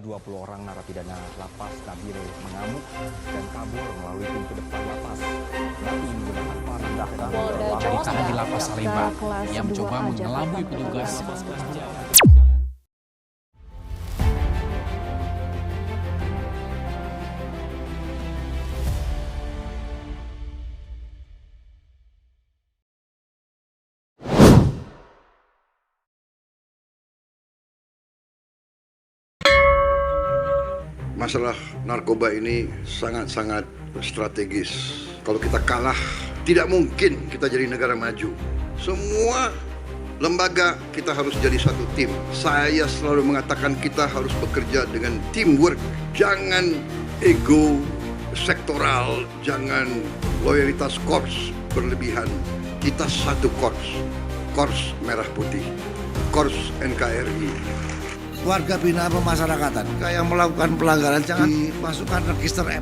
20 orang narapidana lapas Nabire mengamuk dan kabur melalui pintu depan lapas. Napi menggunakan parang dari tahan di lapas Salemba yang mencoba mengelabui petugas. Masalah narkoba ini sangat-sangat strategis. Kalau kita kalah, tidak mungkin kita jadi negara maju. Semua lembaga kita harus jadi satu tim. Saya selalu mengatakan kita harus bekerja dengan teamwork. Jangan ego sektoral, jangan loyalitas korps berlebihan. Kita satu korps merah putih, korps NKRI. Warga binaan pemasyarakatan yang melakukan pelanggaran jangan dimasukkan register F.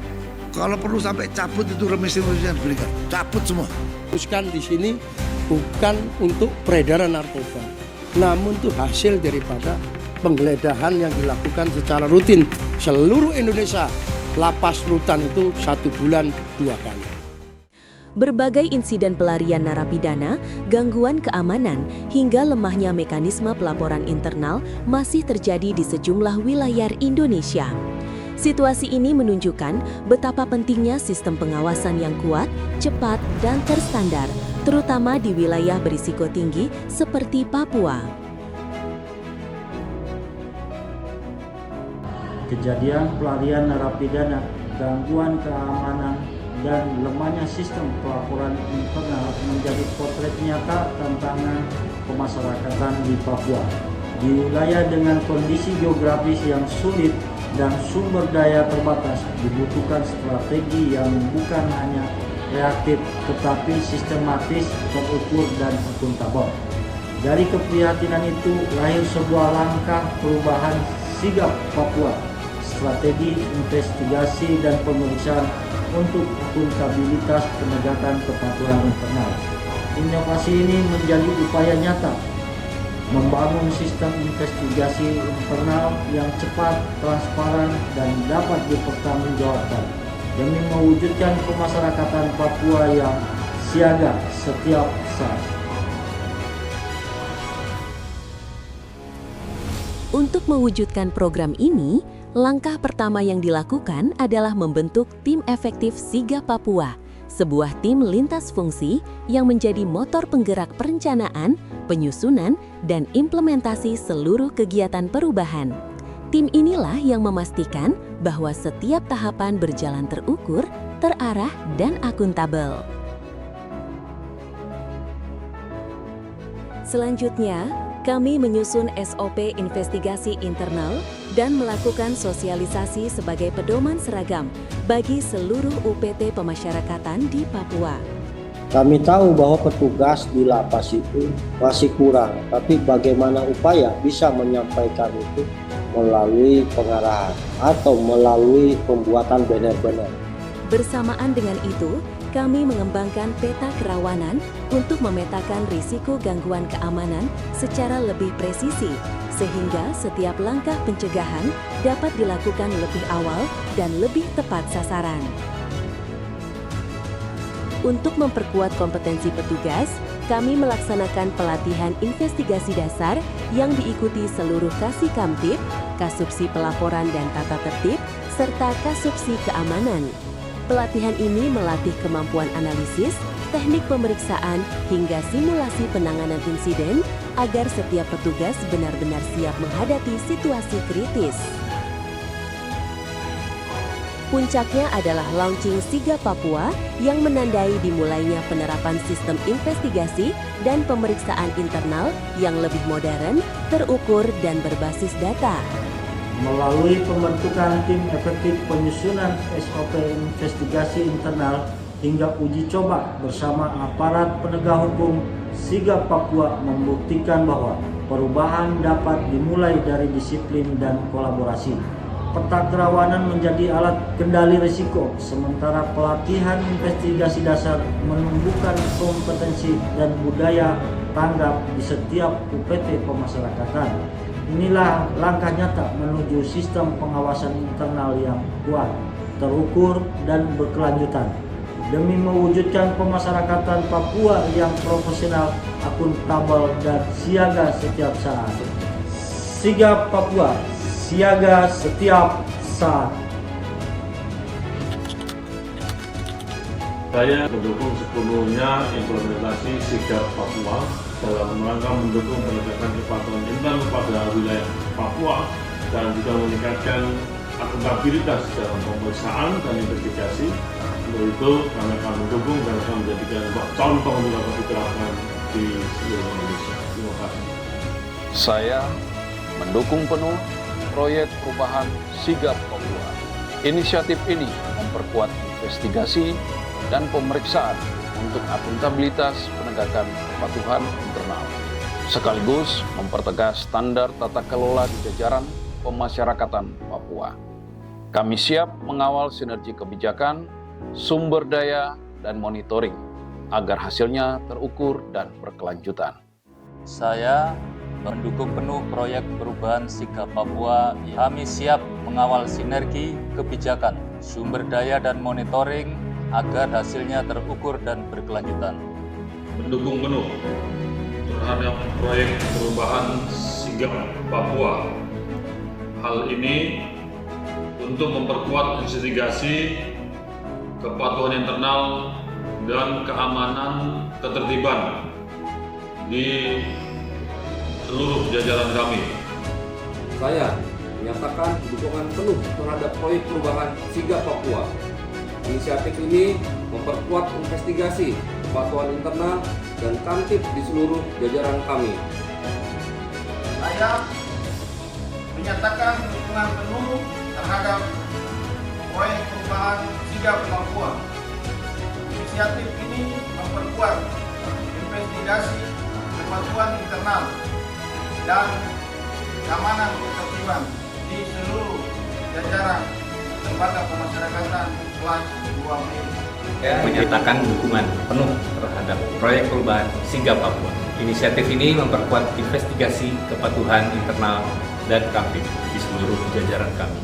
Kalau perlu sampai cabut itu remisi-remisi yang diberikan, cabut semua. Fokuskan di sini bukan untuk peredaran narkoba, namun itu hasil daripada penggeledahan yang dilakukan secara rutin seluruh Indonesia. Lapas rutan itu 1 bulan 2 kali. Berbagai insiden pelarian narapidana, gangguan keamanan, hingga lemahnya mekanisme pelaporan internal masih terjadi di sejumlah wilayah Indonesia. Situasi ini menunjukkan betapa pentingnya sistem pengawasan yang kuat, cepat, dan terstandar, terutama di wilayah berisiko tinggi seperti Papua. Kejadian pelarian narapidana, gangguan keamanan, dan lemahnya sistem pelaporan internal menjadi potret nyata tantangan pemasyarakatan di Papua. Di wilayah dengan kondisi geografis yang sulit dan sumber daya terbatas, dibutuhkan strategi yang bukan hanya reaktif tetapi sistematis, terukur, dan akuntabel. Dari keprihatinan itu lahir sebuah langkah perubahan sigap Papua, strategi investigasi dan pemeriksaan untuk akuntabilitas penegakan kepatuhan internal. Inovasi ini menjadi upaya nyata membangun sistem investigasi internal yang cepat, transparan, dan dapat dipertanggungjawabkan demi mewujudkan pemasyarakatan Papua yang siaga setiap saat. Untuk mewujudkan program ini, langkah pertama yang dilakukan adalah membentuk Tim Efektif Sigap Papua, sebuah tim lintas fungsi yang menjadi motor penggerak perencanaan, penyusunan, dan implementasi seluruh kegiatan perubahan. Tim inilah yang memastikan bahwa setiap tahapan berjalan terukur, terarah, dan akuntabel. Selanjutnya, kami menyusun SOP investigasi internal dan melakukan sosialisasi sebagai pedoman seragam bagi seluruh UPT pemasyarakatan di Papua. Kami tahu bahwa petugas di lapas itu masih kurang, tapi bagaimana upaya bisa menyampaikan itu melalui pengarahan atau melalui pembuatan banner-banner. Bersamaan dengan itu, kami mengembangkan peta kerawanan untuk memetakan risiko gangguan keamanan secara lebih presisi, sehingga setiap langkah pencegahan dapat dilakukan lebih awal dan lebih tepat sasaran. Untuk memperkuat kompetensi petugas, kami melaksanakan pelatihan investigasi dasar yang diikuti seluruh Kasih Kamtib, Kasubsi Pelaporan dan Tata Tertib, serta Kasubsi Keamanan. Pelatihan ini melatih kemampuan analisis, teknik pemeriksaan, hingga simulasi penanganan insiden agar setiap petugas benar-benar siap menghadapi situasi kritis. Puncaknya adalah launching Sigap Papua yang menandai dimulainya penerapan sistem investigasi dan pemeriksaan internal yang lebih modern, terukur, dan berbasis data. Melalui pembentukan tim efektif penyusunan SOP investigasi internal hingga uji coba bersama aparat penegak hukum, Sigap Papua membuktikan bahwa perubahan dapat dimulai dari disiplin dan kolaborasi. Peta kerawanan menjadi alat kendali risiko, sementara pelatihan investigasi dasar menumbuhkan kompetensi dan budaya tanggap di setiap UPT pemasyarakatan. Inilah langkah nyata menuju sistem pengawasan internal yang kuat, terukur, dan berkelanjutan demi mewujudkan pemasyarakatan Papua yang profesional, akuntabel, dan siaga setiap saat. Sigap Papua, siaga setiap saat. Saya mendukung sepenuhnya implementasi Sigap Papua dalam rangka mendukung penegakan kepatuhan internal pada wilayah Papua dan juga meningkatkan akuntabilitas dalam pemeriksaan dan investigasi. Untuk itu kami akan mendukung dan akan menjadikan contoh untuk dapat diterapkan di seluruh Indonesia. Terima kasih. Saya mendukung penuh proyek perubahan Sigap Papua. Inisiatif ini memperkuat investigasi dan pemeriksaan untuk akuntabilitas penegakan kepatuhan internal, sekaligus mempertegas standar tata kelola di jajaran pemasyarakatan Papua. Kami siap mengawal sinergi kebijakan, sumber daya, dan monitoring agar hasilnya terukur dan berkelanjutan. Saya mendukung penuh proyek perubahan Sigap Papua. Kami siap mengawal sinergi kebijakan, sumber daya, dan monitoring agar hasilnya terukur dan berkelanjutan. Mendukung penuh terhadap proyek perubahan Sigap Papua. Hal ini untuk memperkuat investigasi, kepatuhan internal, dan keamanan ketertiban di seluruh jajaran kami. Saya menyatakan dukungan penuh terhadap proyek perubahan Sigap Papua. Inisiatif ini memperkuat investigasi, kepatuhan internal, dan kamtib di seluruh jajaran kami. Saya menyatakan dukungan penuh terhadap proyek perubahan Sigap Papua. Inisiatif ini memperkuat investigasi, kepatuhan internal, dan keamanan ketertiban di seluruh jajaran lembaga pemasyarakatan kelas 2B. Menyatakan dukungan penuh terhadap proyek perubahan Sigap Papua. Inisiatif ini memperkuat investigasi, kepatuhan internal, dan kamtib di seluruh jajaran kami.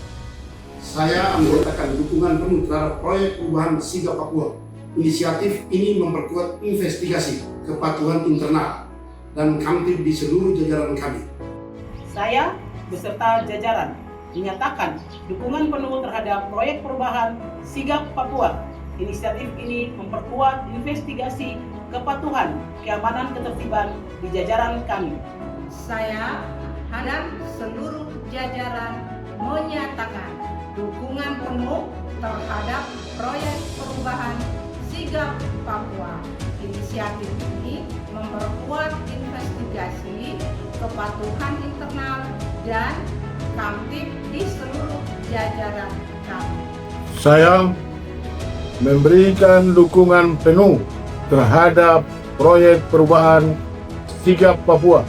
Saya menyatakan dukungan penuh terhadap proyek perubahan Sigap Papua. Inisiatif ini memperkuat investigasi, kepatuhan internal, dan kamtib di seluruh jajaran kami. Saya beserta jajaran menyatakan dukungan penuh terhadap proyek perubahan Sigap Papua. Inisiatif ini memperkuat investigasi, kepatuhan, keamanan ketertiban di jajaran kami. Saya dan seluruh jajaran menyatakan dukungan penuh terhadap proyek perubahan Sigap Papua. Inisiatif ini memperkuat investigasi, kepatuhan internal, dan kamtib di seluruh jajaran kami. Saya memberikan dukungan penuh terhadap proyek perubahan Sigap Papua.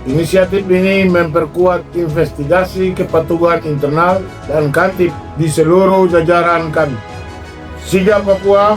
Inisiatif ini memperkuat investigasi, kepatuhan internal, dan kamtib di seluruh jajaran kami. Sigap Papua